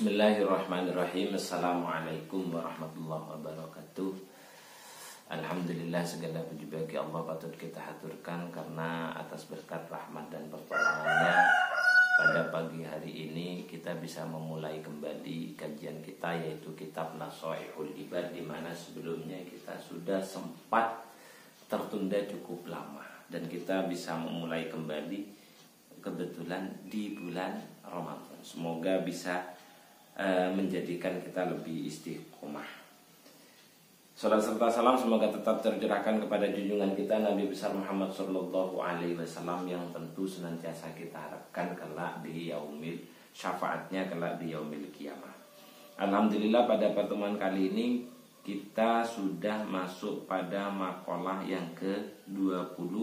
Bismillahirrahmanirrahim. Assalamualaikum warahmatullahi wabarakatuh. Alhamdulillah, segala puji bagi Allah patut kita haturkan karena atas berkat rahmat dan pertolongannya pada pagi hari ini kita bisa memulai kembali kajian kita, yaitu kitab Nashaihul Ibad, di mana sebelumnya kita sudah sempat tertunda cukup lama dan kita bisa memulai kembali kebetulan di bulan Ramadan. Semoga bisa menjadikan kita lebih istiqomah. Salam serta salam semoga tetap tercurahkan kepada junjungan kita Nabi besar Muhammad Sallallahu Alaihi Wasallam, yang tentu senantiasa kita harapkan kelak di yaumil syafaatnya, kelak di yaumil kiamah. Alhamdulillah, pada pertemuan kali ini kita sudah masuk pada makalah yang ke-20,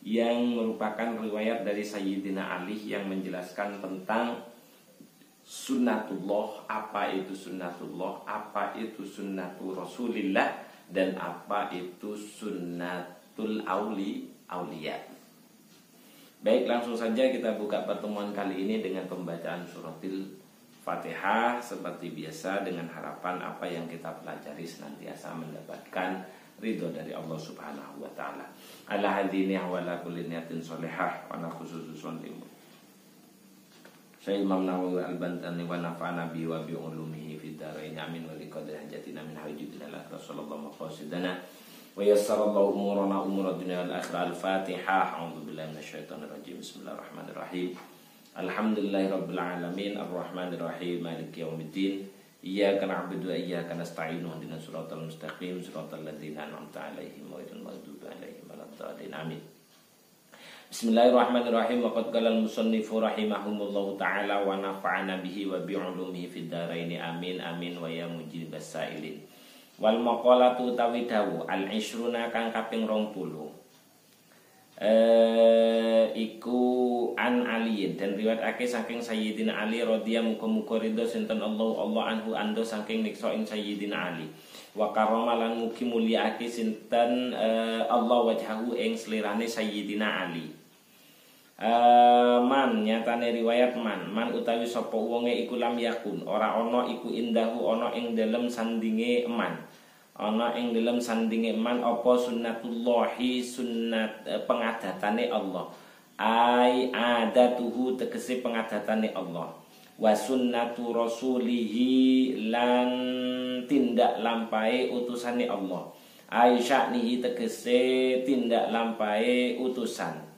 yang merupakan riwayat dari Sayyidina Ali yang menjelaskan tentang sunnatullah, apa itu sunnatullah, apa itu sunnatul Rasulillah, dan apa itu sunnatul auliya. Baik, langsung saja kita buka pertemuan kali ini dengan pembacaan suratil Fatihah seperti biasa, dengan harapan apa yang kita pelajari senantiasa mendapatkan ridho dari Allah Subhanahu wa taala. Ala hadini wa la kulli niyatin shalihah wa na khususun limu. Syekh Imam Nawawi Al-Bantani wa nafa'ana bi wa bi ulumihi fid dharain amin wa liqadri hajatina min hawajidina al-akhirah sallallahu maqasidana wa yassarallahu umurana umur dunya wal akhirah. Al-Fatihah. A'udzu billahi minasyaitonir rajim. Bismillahirrahmanirrahim. Alhamdulillahirabbil alamin arrahmanir rahim maliki yaumiddin. Iyyaka na'budu wa iyyaka nasta'in ihdinas siratal mustaqim siratal ladzina an'amta 'alaihim ghairil maghdubi 'alaihim waladdallin. Amin. Bismillahirrahmanirrahim. Waqad qala al-musannifu rahimahumullahu ta'ala wa nafa'ana bihi wa bi'ulumihi fid dharaini amin amin wa ya mujibas sa'ilin. Wal maqalatu tawidawu al-ishruna kang kaping 20. Iku an aliyin, dan riwayatake saking Sayyidina Ali radhiyallahu muga-muga ridho sinten Allah anhu ando saking niksa ing Sayyidina Ali. Wa karama lan mugi mulyaake sinten Allah wajhahu ing slirane Sayyidina Ali. Man nyatane riwayat man utawi sapa wonge iku lam yakun, ora ana iku indahu ana ing dalem sandinge man. Ana ing dalem sandinge man apa sunnatullahi, sunnat pengadatane Allah. Ai adatuhu tegese pengadatane Allah. Wa sunnatu rasulihi lan tindak lampahe utusane Allah. Ai sya'nihi tegese tindak lampahe utusan.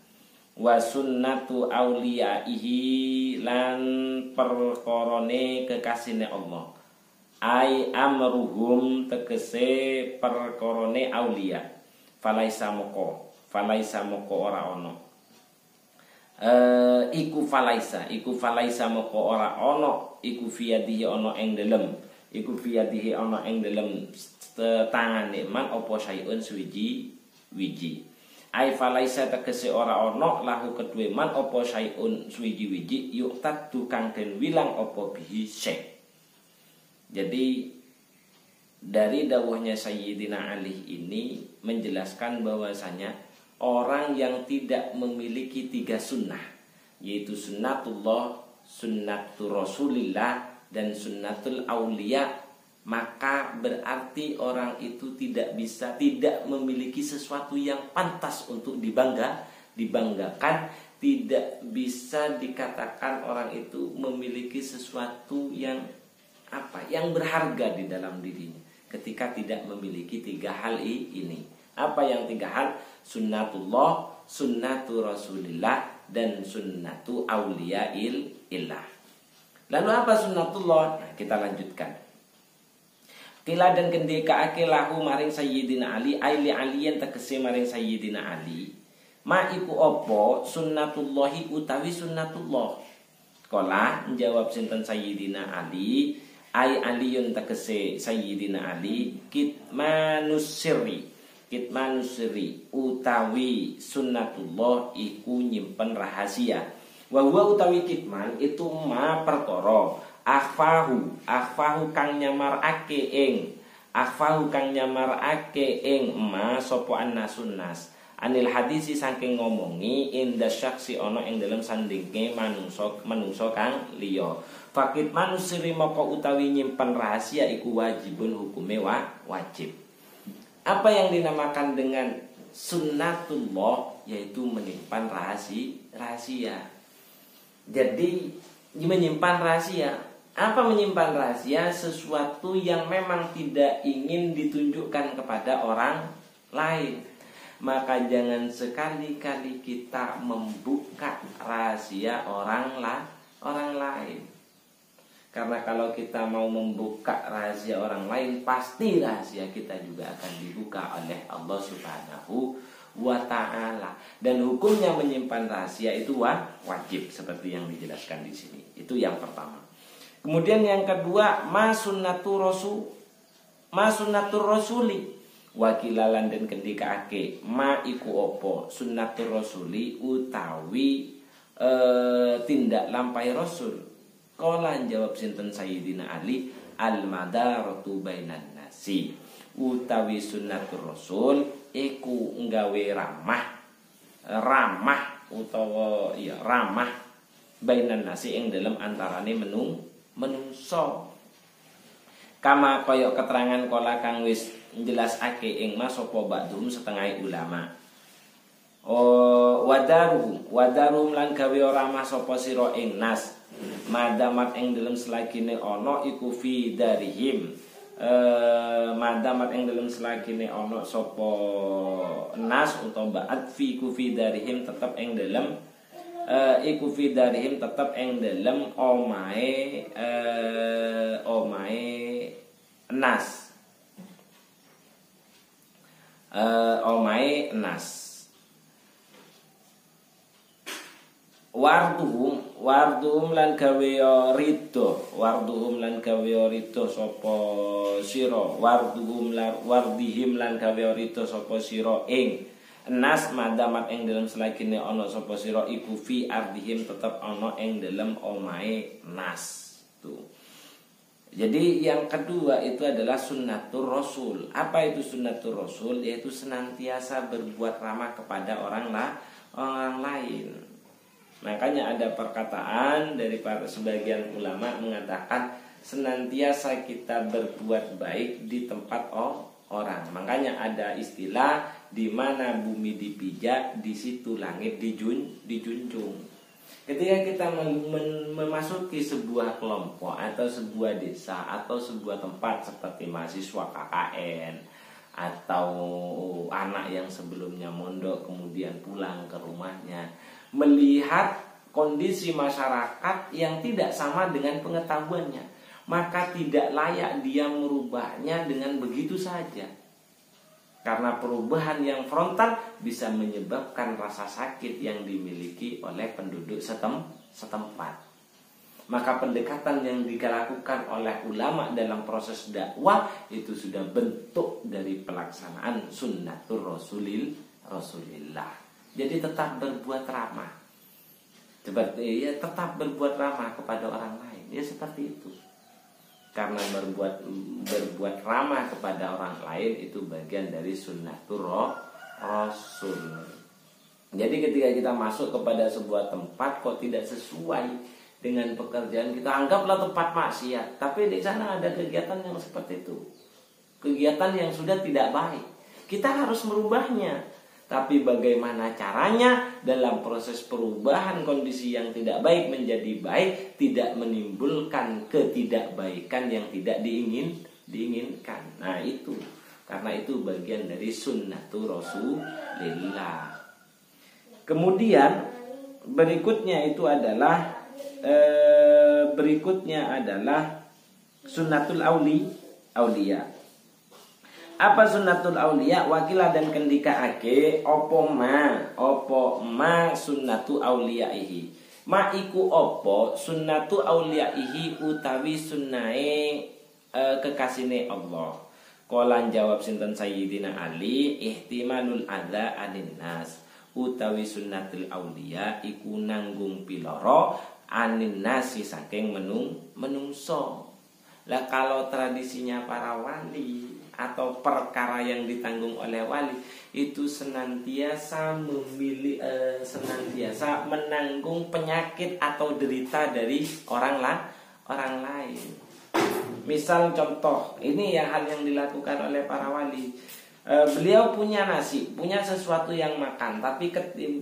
Wa sunnatu auliyaihi lan perkorone kekasine Allah. Ai amruhum tegese perkorone aulia. Falaisa moko ora ono. Iku falaisa moko ora ono. Iku fiyadihi ono ing delem tangane man apa sayun suwiji-wiji. Ai falaisa tegese ora ono lahu kedue man apa sayun suwiji-wiji yuktat tukang den wilang apa bihi syai'. Jadi dari dawuhnya Sayyidina Ali ini menjelaskan bahwasanya orang yang tidak memiliki 3 sunnah, yaitu sunnatullah, sunnatul Rasulillah, dan sunnatul aulia, maka berarti orang itu tidak memiliki sesuatu yang pantas untuk dibanggakan, tidak bisa dikatakan orang itu memiliki sesuatu yang berharga di dalam dirinya ketika tidak memiliki 3 hal ini. Apa yang 3 hal? Sunnatullah, sunnatul Rasulillah, dan sunnatu auliyaillah. Lalu apa sunnatullah? Nah, kita lanjutkan. Qila dan kendikaake lahu maring Sayyidina Ali, aili aliyan tegese maring Sayyidina Ali. Ma iku apa sunnatullahi utawi sunnatullah? Kala njawab sinten Sayyidina Ali, ai aliyun tegese Sayyidina Ali, kitmanus sirri utawi sunnatullah iku nyimpen rahasia. Wa huwa utawi kitman itu ma perkara akhfahu kang nyamarake ing ma sapa annasunnas Anil hadisi saking ngomongi inda syaksi ana ing dalem sandinge manungsa kang liya. Fakit manusiri moko utawi nyimpen rahasia iku wajibun hukume wajib. Apa yang dinamakan dengan sunnatullah yaitu menyimpan rahasia. Jadi menyimpan rahasia. Apa menyimpan rahasia? Sesuatu yang memang tidak ingin ditunjukkan kepada orang lain. Maka jangan sekali-kali kita membuka rahasia orang lain. Karena kalau kita mau membuka rahasia orang lain, pasti rahasia kita juga akan dibuka oleh Allah Subhanahu wa ta'ala. Dan hukumnya menyimpan rahasia itu wajib seperti yang dijelaskan di sini. Itu yang pertama. Kemudian yang kedua, ma sunnatur rasuli wakilalan dan kendikaake ma iku opo sunnatur rasuli utawi tindak lampai rasul. Kala jawab sinten Sayyidina Ali al-madaratu bainan nasi utawi sunnatur rasul iku nggawe ramah utawa ya ramah bainan nasi ing dalam antarane menungso kama koyok keterangan kala kang wis njelasake ing mas sapa ba'dhum setengah ulama. Wadarum lan gawe ramah sapa sira ing nas madamat ing dalem selagine ana iku fi darihim madamat ing dalem selagine ana sapa nas utawa ba'at fi kufi darihim tetep ing dalem iku fi darihim tetep ing dalem omahe nas omahe nas warduhum lan gawe ridho sapa sira wardihim lan gawe ridho sapa sira ing nas madamat ing dalam selagine ana sapa sira iku fi ardihim tetep ana ing dalam omahe nas tuh. Jadi yang kedua itu adalah sunnatur rasul. Apa itu sunnatur rasul? Yaitu senantiasa berbuat ramah kepada orang lain. Makanya ada perkataan dari para sebagian ulama mengatakan senantiasa kita berbuat baik di tempat orang. Makanya ada istilah di mana bumi dipijak, di situ langit dijunjung. Ketika kita memasuki sebuah kelompok atau sebuah desa atau sebuah tempat seperti mahasiswa KKN atau anak yang sebelumnya mondok kemudian pulang ke rumahnya, melihat kondisi masyarakat yang tidak sama dengan pengetahuannya, maka tidak layak dia merubahnya dengan begitu saja. Karena perubahan yang frontal bisa menyebabkan rasa sakit yang dimiliki oleh penduduk setempat. Maka pendekatan yang dilakukan oleh ulama dalam proses dakwah itu sudah bentuk dari pelaksanaan sunnatur rasulillah. Jadi tetap berbuat ramah. Seperti ya tetap berbuat ramah kepada orang lain. Ya seperti itu. Karena berbuat ramah kepada orang lain itu bagian dari sunnatur rasul. Jadi ketika kita masuk kepada sebuah tempat kok tidak sesuai dengan pekerjaan kita, anggaplah tempat maksiat, tapi di sana ada kegiatan yang seperti itu. Kegiatan yang sudah tidak baik. Kita harus merubahnya. Tapi bagaimana caranya dalam proses perubahan kondisi yang tidak baik menjadi baik, tidak menimbulkan ketidakbaikan yang tidak diinginkan. Nah itu, karena itu bagian dari sunnatur rasulillah. Kemudian berikutnya adalah sunnatul auliya. Apa sunnatul auliya? Wakilah dan kendikaake opo ma sunnatu auliyaihi. Ma iku opo sunnatu auliyaihi utawi sunnae kekasine Allah. Kolan jawab sinten Sayyidina Ali ihtimalul adza anin nas. Utawi sunnatul auliya iku nanggung piloro anin nasi saking menungso. Lah kalau tradisinya para wali atau perkara yang ditanggung oleh wali itu senantiasa senantiasa menanggung penyakit atau derita dari orang lain. Misal contoh, ini yang hal yang dilakukan oleh para wali. Beliau punya nasi, punya sesuatu yang makan,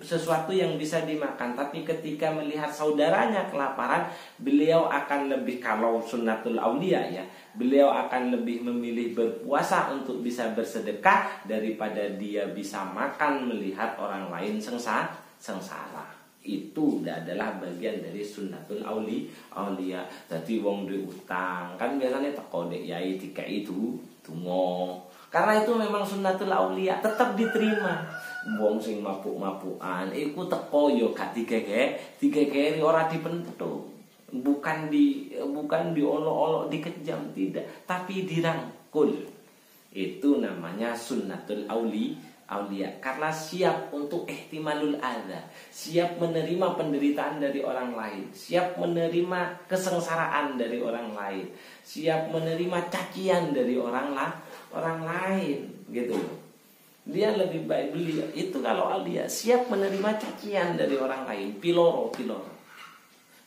sesuatu yang bisa dimakan, tapi ketika melihat saudaranya kelaparan, beliau akan lebih, kalau sunnatul aulia ya, beliau akan lebih memilih berpuasa untuk bisa bersedekah daripada dia bisa makan melihat orang lain sengsara. Itu adalah bagian dari sunnatul aulia. Jadi wong duwe utang, kan biasanya teko dek yai dikai itu donga. Karena itu memang sunnatul aulia, tetap diterima. Wong sing mabuk-mabukan iku teko yo gak digegeri ora dipentuk. Bukan di olok-olok dikejam, tidak, tapi dirangkul. Itu namanya sunnatul aulia, karena siap untuk ihtimalul adza, siap menerima penderitaan dari orang lain, siap menerima kesengsaraan dari orang lain, siap menerima cacian dari orang lain, gitu. Dia lebih baik beliau itu kalau aulia siap menerima cacian dari orang lain, piloro.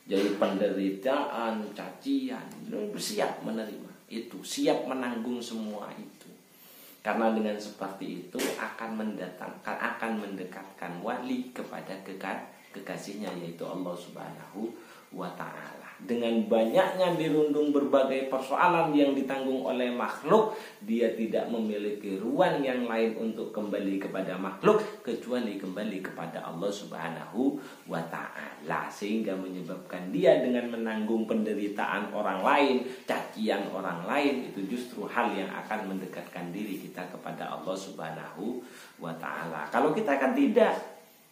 Jadi penderitaan, cacian, siap menerima itu, siap menanggung semua itu. Karena dengan seperti itu akan mendekatkan wali kepada kekasihnya, yaitu Allah Subhanahu wa ta'ala. Dengan banyaknya dirundung berbagai persoalan yang ditanggung oleh makhluk, dia tidak memiliki ruang yang lain untuk kembali kepada makhluk kecuali kembali kepada Allah Subhanahu wa ta'ala. Sehingga menyebabkan dia dengan menanggung penderitaan orang lain, cacian orang lain, itu justru hal yang akan mendekatkan diri kita kepada Allah Subhanahu wa ta'ala. Kalau kita kan tidak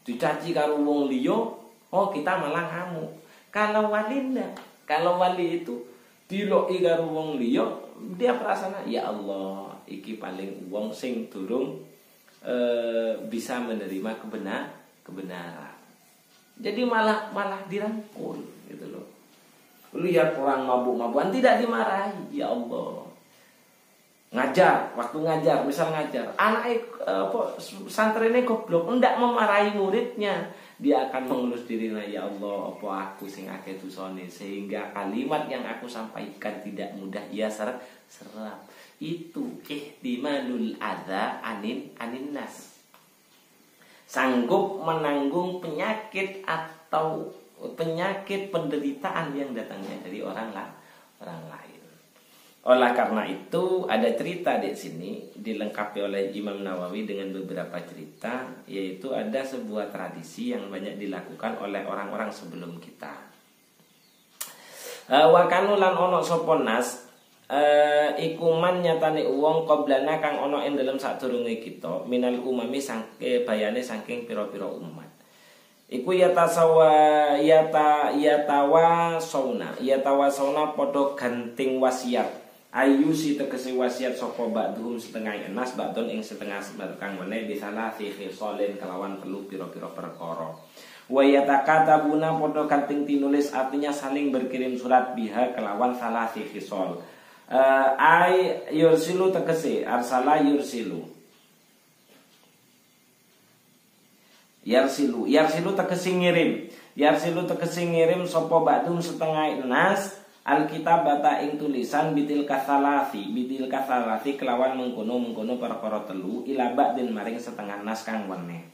dicaci karo wong liya, kita malah ngamuk. Kalau wali enggak, kalau wali itu diloki karo wong liya, dia perasaan ya Allah, iki paling wong sing durung bisa menerima kebenaran. Jadi malah dirangkul gitu loh. Lihat orang mabuk-mabukan tidak dimarahi, ya Allah. Waktu ngajar, misal ngajar, anak santrene goblok, enggak memarahi muridnya. Dia akan mengelus dirinya, ya Allah, apa aku sing akeh dosane sehingga kalimat yang aku sampaikan tidak mudah ia serap. Itu ihtimalul adza anin nas. Sanggup menanggung penyakit atau penyakit penderitaan yang datangnya dari orang lain. Oleh karena itu ada cerita di sini dilengkapi oleh Imam Nawawi dengan beberapa cerita, yaitu ada sebuah tradisi yang banyak dilakukan oleh orang-orang sebelum kita. Wa kanu lan ono sapa nas ikuman nyatane wong qoblana kang ono ing dalem sadurunge kita minal umami bayane saking pira-pira umat. Iku yatawa sauna padha ganting wasiat. Ayu si tegese wasiat sapa ba'dhum setengah enas ba'don ing setengah kang meneh bisalah fi khisalin kelawan telu pira-pira perkara. Wa yatakatabuna padha ganting tinulis, artinya saling berkirim surat biha kelawan salah fi khisal. Ai yursilu tegese arsala yursilu. Yarsilu tegese ngirim. Yarsilu tegese ngirim sapa ba'dhum setengah enas alkitabata ing tulisan bidil kathalati kelawan mengkono perkara telu ila ba'din maring setengah nas kang weneh.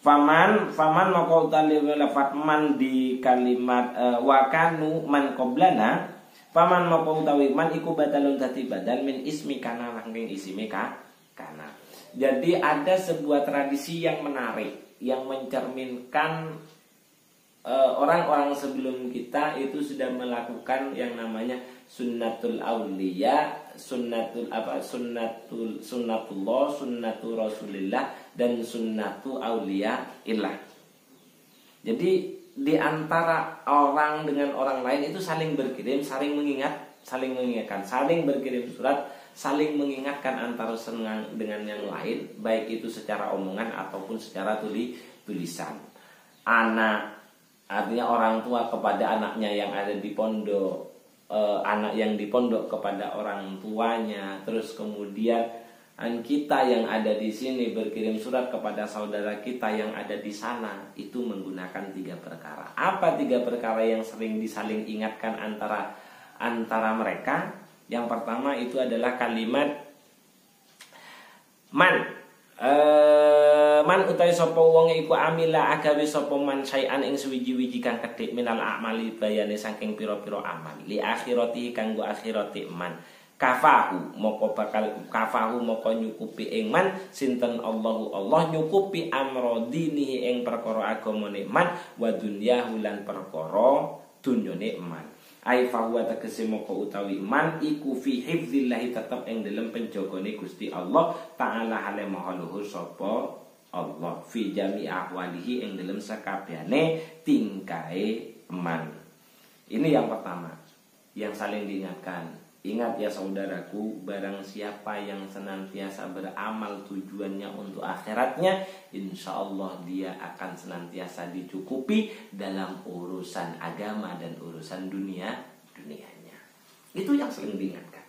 Faman maka utawi lafat man di kalimat wakanu man qoblana, faman maka utawi man iku badalun dadi badal min ismi kana langking isime kana. Jadi ada sebuah tradisi yang menarik yang mencerminkan orang-orang sebelum kita itu sudah melakukan yang namanya sunnatul auliya, sunnatullah, sunnatul rasulillah, dan sunnatu auliya illah. Jadi di antara orang dengan orang lain itu saling berkirim, saling mengingatkan, saling berkirim surat, saling mengingatkan antara senang dengan yang lain, baik itu secara omongan ataupun secara tulisan. Artinya orang tua kepada anaknya yang ada di pondok, anak yang di pondok kepada orang tuanya, terus kemudian kita yang ada di sini berkirim surat kepada saudara kita yang ada di sana, itu menggunakan 3 perkara. Apa 3 perkara yang sering disaling ingatkan antara mereka? Yang pertama itu adalah kalimat man utawi sapa wong iku amila agawe sapa man sayan ing suwiji-wiji kang kedhik minal amali bayane saking pira-pira amal li akhirati kanggo akhirati man kafahu moko nyukupi ing man sinten Allah nyukupi amrodinihi ing perkara agamane man wa dunyahu lan perkara dunyane man. Ai fahuwa tegese moko utawi man iku fi hifdzillahi tetep ing dalem penjagane Gusti Allah taala hale maha luhur sapa Allah fi jami ahwalihi ing dalem sakabehane tingkae man. Ini yang pertama yang saling diingatkan. Ingat ya saudaraku, barang siapa yang senantiasa beramal tujuannya untuk akhiratnya, insya Allah dia akan senantiasa dicukupi dalam urusan agama dan urusan dunianya. Itu yang sering diingatkan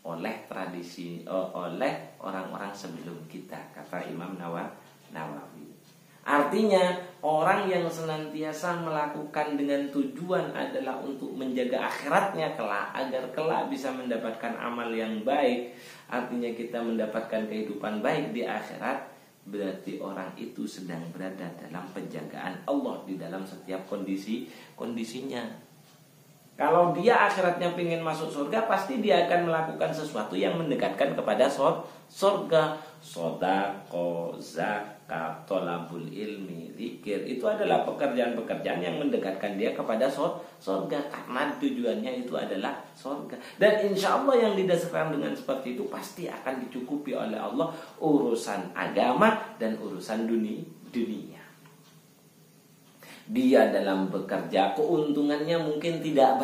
oleh tradisi, oleh orang-orang sebelum kita, kata Imam Nawawi. Artinya orang yang senantiasa melakukan dengan tujuan adalah untuk menjaga akhiratnya kelak, agar kelak bisa mendapatkan amal yang baik. Artinya kita mendapatkan kehidupan baik di akhirat. Berarti orang itu sedang berada dalam penjagaan Allah di dalam setiap kondisinya. Kalau dia akhiratnya ingin masuk surga, pasti dia akan melakukan sesuatu yang mendekatkan kepada surga. Sodako, zakat, tolabul ilmi, zikir, itu adalah pekerjaan-pekerjaan yang mendekatkan dia kepada surga, karena tujuannya itu adalah surga. Dan insya Allah yang didasarkan dengan seperti itu pasti akan dicukupi oleh Allah urusan agama dan urusan dunia. Dia dalam bekerja keuntungannya mungkin tidak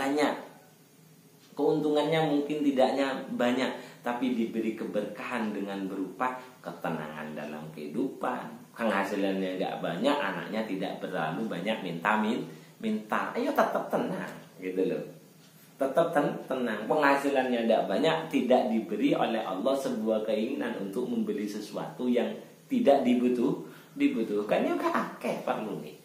banyak, tapi diberi keberkahan dengan berupa ketenangan dalam kehidupan. Penghasilannya nggak banyak, anaknya tidak terlalu banyak minta. Ayo tetap tenang, gitu loh. Tetap tenang. Penghasilannya tidak banyak, tidak diberi oleh Allah sebuah keinginan untuk membeli sesuatu yang tidak dibutuhkan. Ya akeh perlu nih.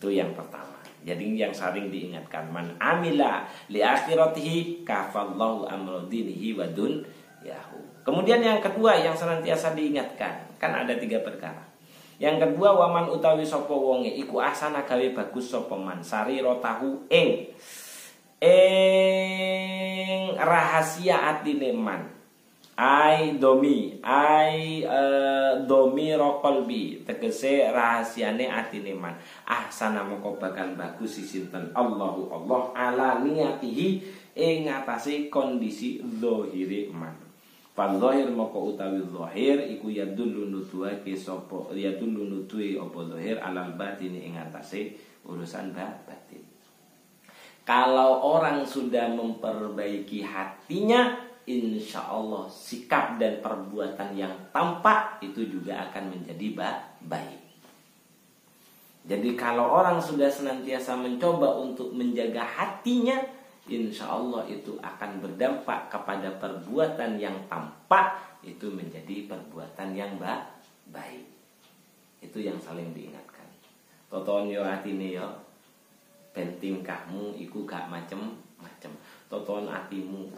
Itu yang pertama. Jadi yang sering diingatkan, man amila li akhiratihi kafallahu amrodinihi wa dunyahu. Kemudian yang kedua yang senantiasa diingatkan, kan ada 3 perkara. Yang kedua, waman utawi sapa wonge iku asana gawe bagus sapa man sari rotahu ing rahasia atine man. Domi rokolbi tegese rahasiane atine man ahsana moko bakal bagus sinten Allah ala niyatihi ing ngatasi kondisi zahire man. Fal zahir moko utawi zahir iku yadullu nutuake sapa yadullu nutui apa zahir alal batini ing ngatasi urusan batin. Kalau orang sudah memperbaiki hatinya, insya Allah sikap dan perbuatan yang tampak itu juga akan menjadi baik. Jadi kalau orang sudah senantiasa mencoba untuk menjaga hatinya, insya Allah itu akan berdampak kepada perbuatan yang tampak itu menjadi perbuatan yang baik. Itu yang saling diingatkan. Toton yo atine yo ben tingkahmu iku gak macem-macem. Toton atimu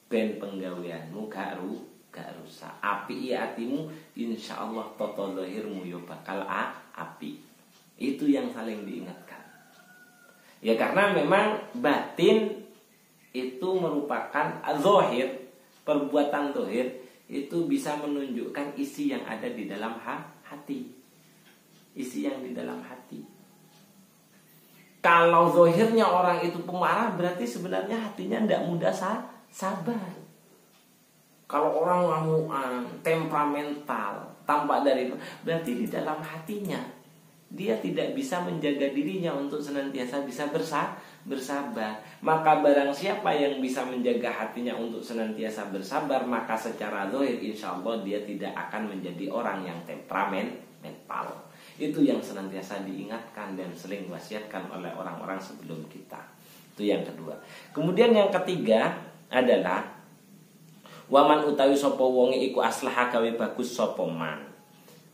ben penggaweanmu gak rusak. Api atimu insyaallah toto zahirmu yo bakal api. Itu yang saling diingatkan. Ya karena memang batin itu merupakan zahir, perbuatan zahir itu bisa menunjukkan isi yang ada di dalam hati. Isi yang di dalam hati. Kalau zahirnya orang itu pemarah, berarti sebenarnya hatinya tidak mudah sabar. Kalau orang ngamuan, temperamental, tampak dari berarti di dalam hatinya dia tidak bisa menjaga dirinya untuk senantiasa bisa bersabar. Maka barang siapa yang bisa menjaga hatinya untuk senantiasa bersabar, maka secara zahir insya Allah dia tidak akan menjadi orang yang temperamental. Itu yang senantiasa diingatkan dan sering wasiatkan oleh orang-orang sebelum kita. Itu Itu yang kedua. Kemudian yang ketiga adalah waman utawi sapa wonge iku aslaha gawe bagus sapa man.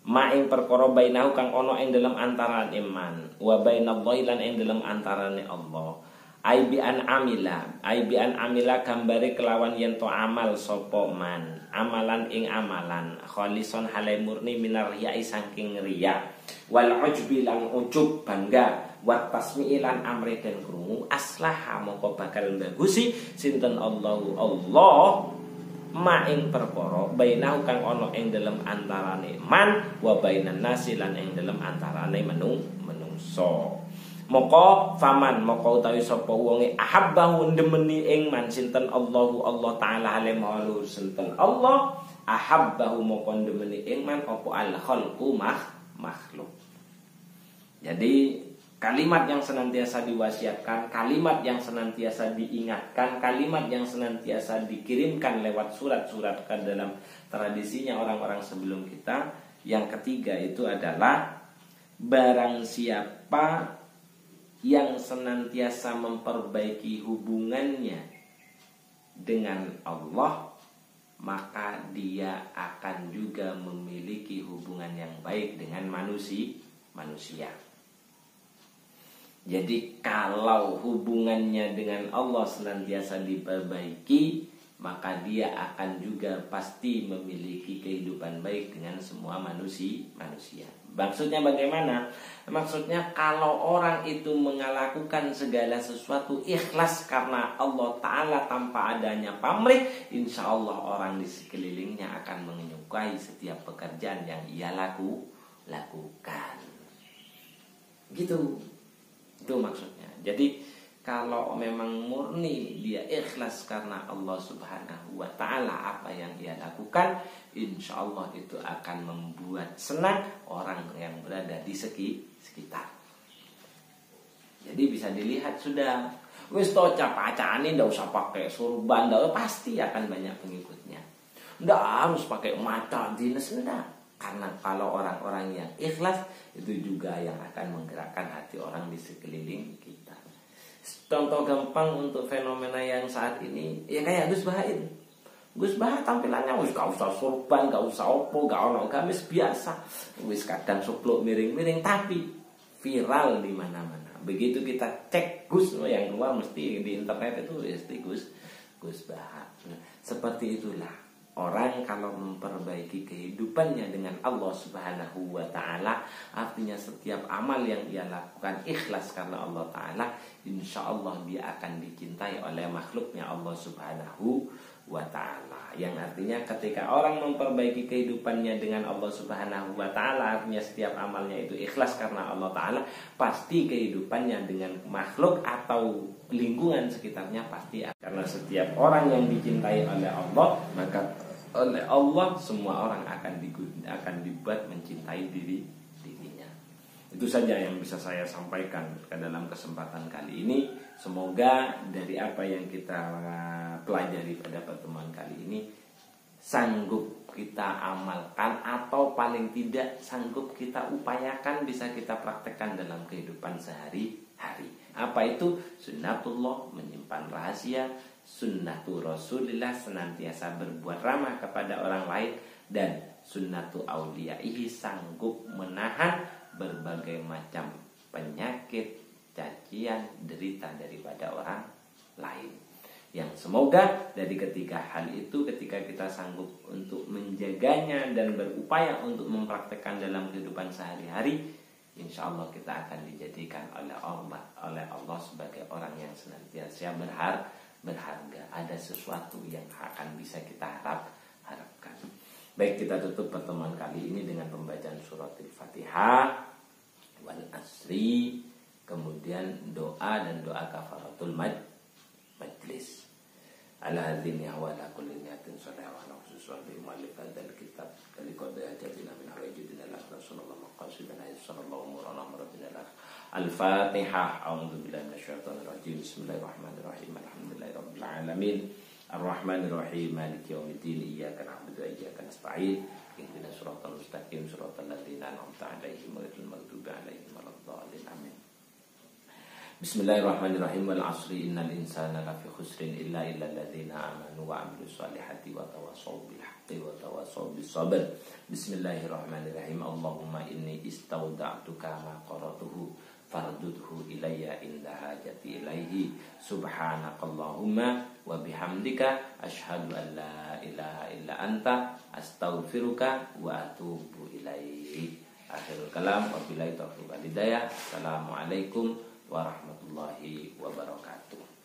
Ma ing perkara bainahu kang ana ing dalam antarané man, wa bainallahi lan ing dalam antarané Allah. Ai bi an amila gambare kelawan yen to amal sapa man, amalan ing amalan kholison hale murni minar riya saking riya wal ujbi lan ujub bangga wat tasmi'i lan amri den krungu aslaha mongko bakal bagusi sinten Allah ma ing perkara bainahu kang ana ing dalem antarane man wa bainan nasi lan ing dalem antarane menungso. Moko faman moko utawi sapa wonge ahabbahu ndemeni ing man sinten Allah taala hale maulur sinten Allah ahabbahu moko ndemeni ing man apa al khalqu makhluk. Jadi kalimat yang senantiasa diwasiatkan, kalimat yang senantiasa diingatkan, kalimat yang senantiasa dikirimkan lewat surat-surat ke dalam tradisinya orang-orang sebelum kita. Yang ketiga itu adalah barang siapa yang senantiasa memperbaiki hubungannya dengan Allah, maka dia akan juga memiliki hubungan yang baik dengan manusia. Jadi kalau hubungannya dengan Allah senantiasa diperbaiki, maka dia akan juga pasti memiliki kehidupan baik dengan semua manusia. Maksudnya bagaimana? Maksudnya kalau orang itu melakukan segala sesuatu ikhlas karena Allah Ta'ala tanpa adanya pamrih, insya Allah orang di sekelilingnya akan menyukai setiap pekerjaan yang ia lakukan. Gitu. Itu maksudnya. Jadi kalau memang murni dia ikhlas karena Allah Subhanahu wa Ta'ala apa yang ia lakukan, insya Allah itu akan membuat senang orang yang berada di sekitar. Jadi bisa dilihat sudah, wis to capacane ndak usah pakai surban, pasti akan banyak pengikutnya. Ndak harus pakai mata dinas, enggak. Karena kalau orang-orang yang ikhlas itu juga yang akan menggerakkan hati orang di sekeliling kita. Contoh gampang untuk fenomena yang saat ini ya kayak Gus Bahain. Gus Bah tampilannya wis gak usah sorban, gak usah opo, gak ono gamis biasa. Wis kadang supluk miring-miring tapi viral di mana-mana. Begitu kita cek Gus yang keluar mesti di internet itu mesti Gus Bah. Nah, seperti itulah orang kalau memperbaiki kehidupannya dengan Allah Subhanahu wa Ta'ala, artinya setiap amal yang dia lakukan ikhlas karena Allah Ta'ala, insya Allah dia akan dicintai oleh makhluknya Allah Subhanahu wa Ta'ala. Yang artinya ketika orang memperbaiki kehidupannya dengan Allah Subhanahu wa Ta'ala, artinya setiap amalnya itu ikhlas karena Allah Ta'ala, pasti kehidupannya dengan makhluk atau lingkungan sekitarnya pasti akan. Karena setiap orang yang dicintai oleh Allah, maka oleh Allah semua orang akan dibuat mencintai dirinya. Itu saja yang bisa saya sampaikan ke dalam kesempatan kali ini. Semoga dari apa yang kita pelajari pada pertemuan kali ini sanggup kita amalkan, atau paling tidak sanggup kita upayakan, bisa kita praktekkan dalam kehidupan sehari-hari. Apa itu? Sunnatullah, menyimpan rahasia. Sunnatu Rasulillah, senantiasa berbuat ramah kepada orang lain. Dan sunnatu auliyaihi, sanggup menahan berbagai macam penyakit, cacian, derita daripada orang lain. Yang semoga dari ketiga hal itu, ketika kita sanggup untuk menjaganya dan berupaya untuk mempraktekkan dalam kehidupan sehari-hari, insya Allah kita akan dijadikan oleh Allah sebagai orang yang senantiasa berharga. Ada sesuatu yang akan bisa kita harapkan. Baik, kita tutup pertemuan kali ini dengan pembacaan surat Al-Fatihah wal asri, kemudian doa dan doa kafaratul majlis. Ala hadzini wa ala kulli niyatin sallallahu alaihi wasallam mu'allif hadzal kitab kaliqad ajatina min hawajidina la rasulullah maqasidana sallallahu murana maratina la. Al-Fatihah. A'udzubillahi minasyaitonir rajim. Bismillahirrahmanirrahim. Alhamdulillahirabbil alamin. Ar-Rahmanir-Rahim. Maliki yaumiddin. Iyyaka na'budu wa iyyaka nasta'in. Ihdinas siratal mustaqim, siratal ladzina an'amta 'alaihim ghairil maghdubi 'alaihim waladdallin. Amin. Bismillahirrahmanirrahim. Wal asri innal insana lafi khusrin illa alladzina amanu wa amilus solihati wa tawassaw bil haqqi wa tawassaw bis sabr. Bismillahirrahmanirrahim. Allahumma inni istauda'tuka ma qara'tuhu fardudhu ilayya inda hajati ilaihi. Subhanakallahumma wa bihamdika asyhadu an la ilaha illa anta astaghfiruka wa atubu ilaik. Akhirul kalam, wabillahi taufiq wal hidayah. Assalamualaikum warahmatullahi wabarakatuh.